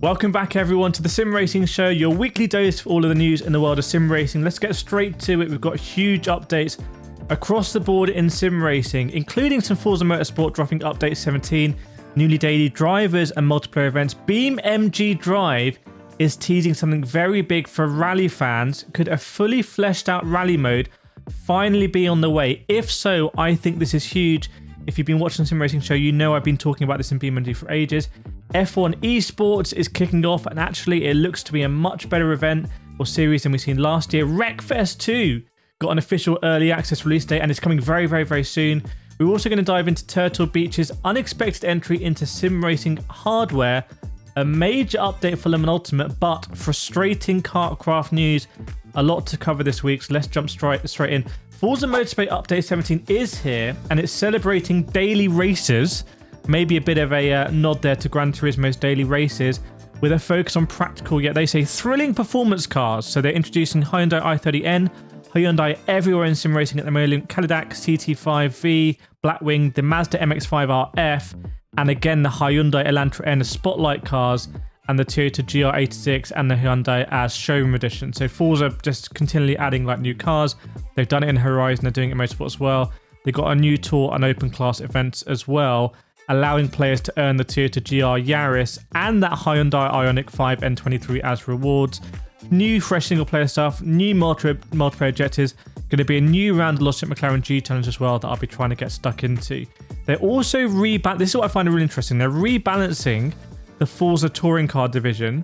Welcome back everyone to the Sim Racing Show, your weekly dose for all of the news in the world of sim racing. Let's get straight to it. We've got huge updates across the board in sim racing, including some Forza Motorsport dropping update 17, newly daily drivers and multiplayer events. BeamNG Drive is teasing something very big for rally fans. Could a fully fleshed out rally mode finally be on the way? If so, I think this is huge. If you've been watching the Sim Racing Show, you know I've been talking about this in BeamNG for ages. F1 Esports is kicking off, and actually it looks to be a much better event or series than we've seen last year. Wreckfest 2 got an official early access release date and it's coming very, very, very soon. We're also going to dive into Turtle Beach's unexpected entry into sim racing hardware, a major update for Le Mans Ultimate, but frustrating kartcraft news. A lot to cover this week, so let's jump straight in. Forza Motorsport Update 17 is here, and it's celebrating daily races. Maybe a bit of a nod there to Gran Turismo's daily races, with a focus on practical, yet they say thrilling performance cars. So they're introducing Hyundai i30N, Hyundai everywhere in sim racing at the moment, Cadillac CT5V, Blackwing, the Mazda MX-5 RF, and again the Hyundai Elantra N Spotlight cars, and the Toyota GR86 and the Hyundai as showroom edition. So Forza just continually adding like new cars. They've done it in Horizon, they're doing it in Motorsport as well. They've got a new tour and open class events as well, allowing players to earn the Toyota GR Yaris and that Hyundai Ioniq 5 N23 as rewards. New fresh single player stuff, new multiplayer objectives, going to be a new round of Lost at McLaren G Challenge as well that I'll be trying to get stuck into. They're also this is what I find really interesting, they're rebalancing the Forza touring car division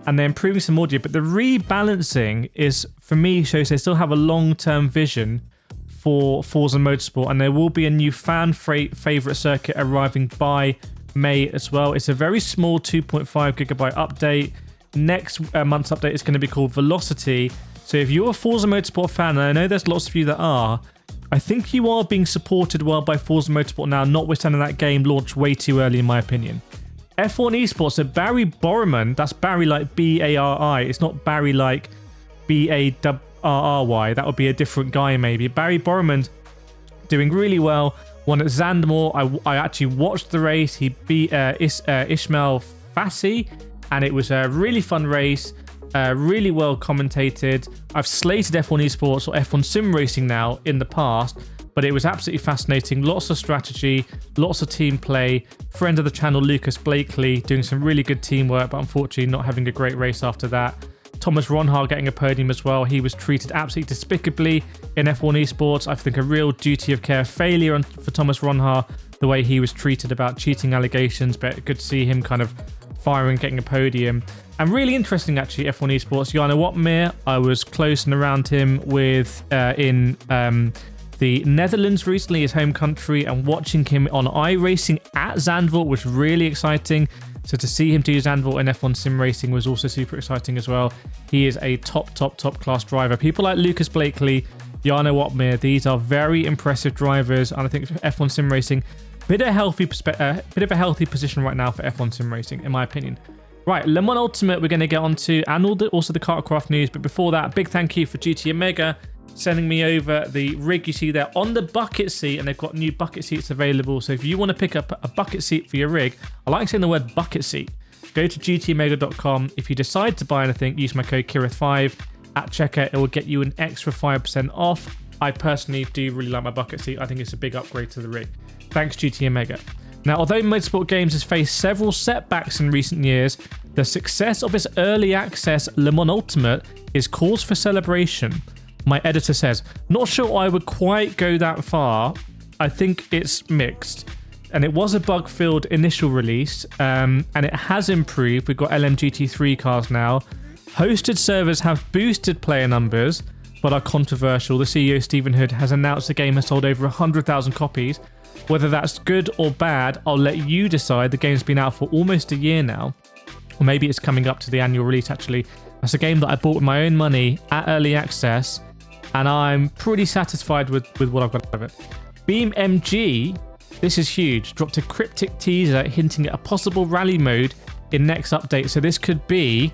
and they're improving some audio, but the rebalancing is, for me, shows they still have a long-term vision for Forza Motorsport, and there will be a new fan favorite circuit arriving by May as well. It's a very small 2.5 gigabyte update. Next month's update is going to be called Velocity. So if you're a Forza Motorsport fan, and I know there's lots of you that are, I think you are being supported well by Forza Motorsport now, notwithstanding that game launched way too early in my opinion. F1 Esports, so Barry Borman, that's Barry like B-A-R-I, it's not Barry like B-A-R-R-Y, that would be a different guy maybe. Barry Borman doing really well, won at Zandvoort. I actually watched the race. He beat Ismail Fassi, and it was a really fun race, really well commentated. I've slated F1 Esports or F1 Sim Racing now in the past, but it was absolutely fascinating. Lots of strategy, lots of team play. Friend of the channel, Lucas Blakely, doing some really good teamwork, but unfortunately not having a great race after that. Thomas Ronhar getting a podium as well. He was treated absolutely despicably in F1 Esports. I think a real duty of care failure for Thomas Ronhar, the way he was treated about cheating allegations, but good to see him kind of firing, getting a podium. And really interesting actually, F1 Esports, Jarno Wotmir, I was close and around him with in the Netherlands recently, his home country, and watching him on iRacing at Zandvoort was really exciting. So to see him do Zandvoort in F1 Sim Racing was also super exciting as well. He is a top class driver. People like Lucas Blakely, Jarno Wotmir, these are very impressive drivers, and I think F1 Sim Racing, bit of a healthy position right now for F1 Sim Racing, in my opinion. Right, Le Mans Ultimate we're going to get onto, and also the kartcraft news. But before that, big thank you for GT Omega sending me over the rig you see there on the bucket seat, and they've got new bucket seats available. So if you want to pick up a bucket seat for your rig, I like saying the word bucket seat, go to gtomega.com. If you decide to buy anything, use my code Kireth5 at checkout. It will get you an extra 5% off. I personally do really like my bucket seat. I think it's a big upgrade to the rig. Thanks GT Omega. Now, although Motorsport Games has faced several setbacks in recent years, the success of its early access Le Mans Ultimate is cause for celebration. My editor says, not sure I would quite go that far. I think it's mixed. And it was a bug-filled initial release, and it has improved. We've got LMGT3 cars now. Hosted servers have boosted player numbers, but are controversial. The CEO, Stephen Hood, has announced the game has sold over 100,000 copies. Whether that's good or bad, I'll let you decide. The game's been out for almost a year now. Or maybe it's coming up to the annual release, actually. That's a game that I bought with my own money at early access, and I'm pretty satisfied with what I've got out of it. BeamNG, this is huge, dropped a cryptic teaser hinting at a possible rally mode in next update. So this could be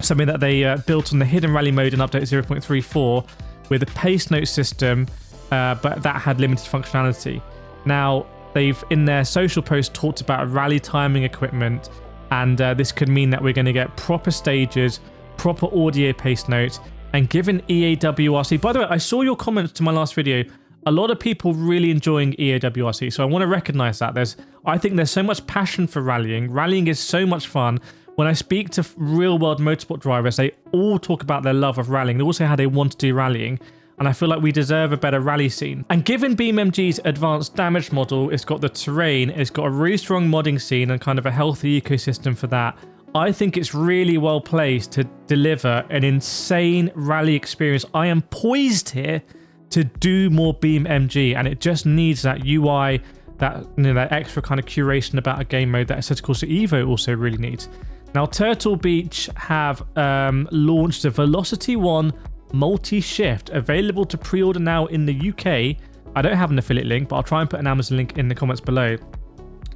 something that they built on the hidden rally mode in update 0.34 with a pace note system, but that had limited functionality. Now, they've in their social post talked about rally timing equipment And this could mean that we're going to get proper stages, proper audio pace notes, and given EAWRC. By the way, I saw your comments to my last video. A lot of people really enjoying EAWRC, so I want to recognize that. I think there's so much passion for rallying. Rallying is so much fun. When I speak to real-world motorsport drivers, they all talk about their love of rallying. They also how they want to do rallying. And I feel like we deserve a better rally scene. And given BeamNG's advanced damage model, it's got the terrain, it's got a really strong modding scene and kind of a healthy ecosystem for that, I think it's really well placed to deliver an insane rally experience. I am poised here to do more BeamNG, and it just needs that UI, that extra kind of curation about a game mode that Assetto Corsa Evo also really needs. Now, Turtle Beach have launched the Velocity 1 multi-shift, available to pre-order now in the UK. I don't have an affiliate link, but I'll try and put an Amazon link in the comments below.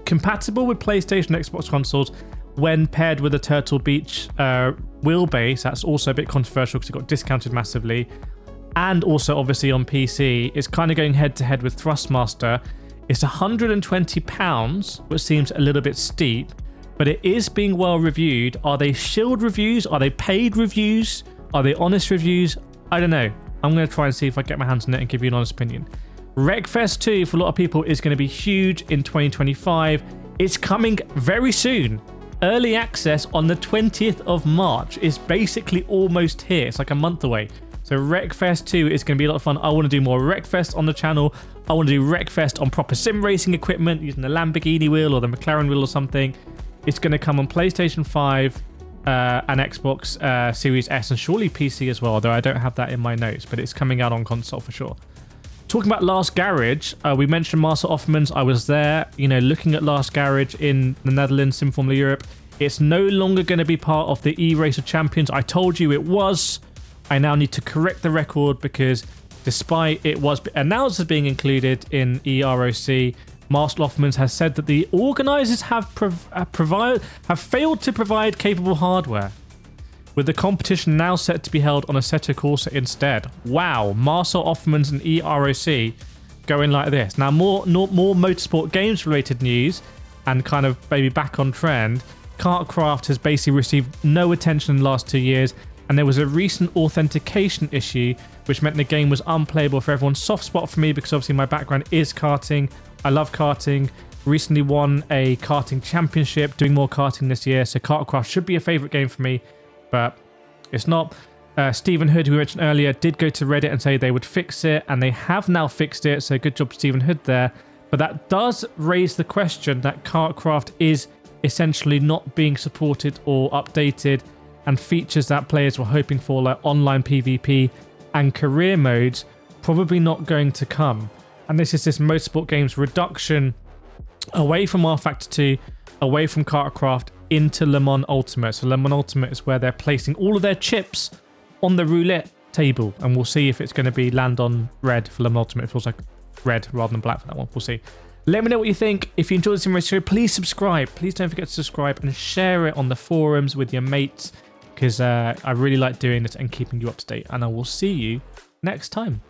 Compatible with PlayStation and Xbox consoles when paired with a Turtle Beach wheelbase. That's also a bit controversial because it got discounted massively. And also obviously on PC, it's kind of going head-to-head with Thrustmaster. It's £120, which seems a little bit steep, but it is being well reviewed. Are they shield reviews? Are they paid reviews? Are they honest reviews? I don't know. I'm going to try and see if I get my hands on it and give you an honest opinion. Wreckfest 2 for a lot of people is going to be huge in 2025. It's coming very soon. Early access on the 20th of March is basically almost here. It's like a month away. So Wreckfest 2 is going to be a lot of fun. I want to do more Wreckfest on the channel. I want to do Wreckfest on proper sim racing equipment using the Lamborghini wheel or the McLaren wheel or something. It's going to come on PlayStation 5 and Xbox Series S and surely PC as well, although I don't have that in my notes, but it's coming out on console for sure. Talking about Last Garage, we mentioned Marcel Offmans. I was there, looking at Last Garage in the Netherlands, Sim Formula Europe. It's no longer going to be part of the E-Racer Champions. I told you it was. I now need to correct the record because despite it was announced as being included in EROC, Marcel Offmans has said that the organisers have failed to provide capable hardware, with the competition now set to be held on Assetto Corsa instead. Wow, Marcel Offmans and EROC going like this. Now, more motorsport games related news and kind of maybe back on trend. Kartcraft has basically received no attention in the last 2 years, and there was a recent authentication issue which meant the game was unplayable for everyone. Soft spot for me because obviously my background is karting. I love karting. Recently won a karting championship, doing more karting this year, so Kartcraft should be a favourite game for me, but it's not. Stephen Hood, who we mentioned earlier, did go to Reddit and say they would fix it, and they have now fixed it, so good job Stephen Hood there. But that does raise the question that Kartcraft is essentially not being supported or updated, and features that players were hoping for, like online PvP and career modes, probably not going to come. And this is this motorsport games reduction away from rFactor 2, away from Kartcraft, into Le Mans Ultimate. So Le Mans Ultimate is where they're placing all of their chips on the roulette table, and we'll see if it's going to be land on red for Le Mans Ultimate. It feels like red rather than black for that one. We'll see. Let me know what you think. If you enjoyed this video, please subscribe. Please don't forget to subscribe and share it on the forums with your mates, because I really like doing this and keeping you up to date. And I will see you next time.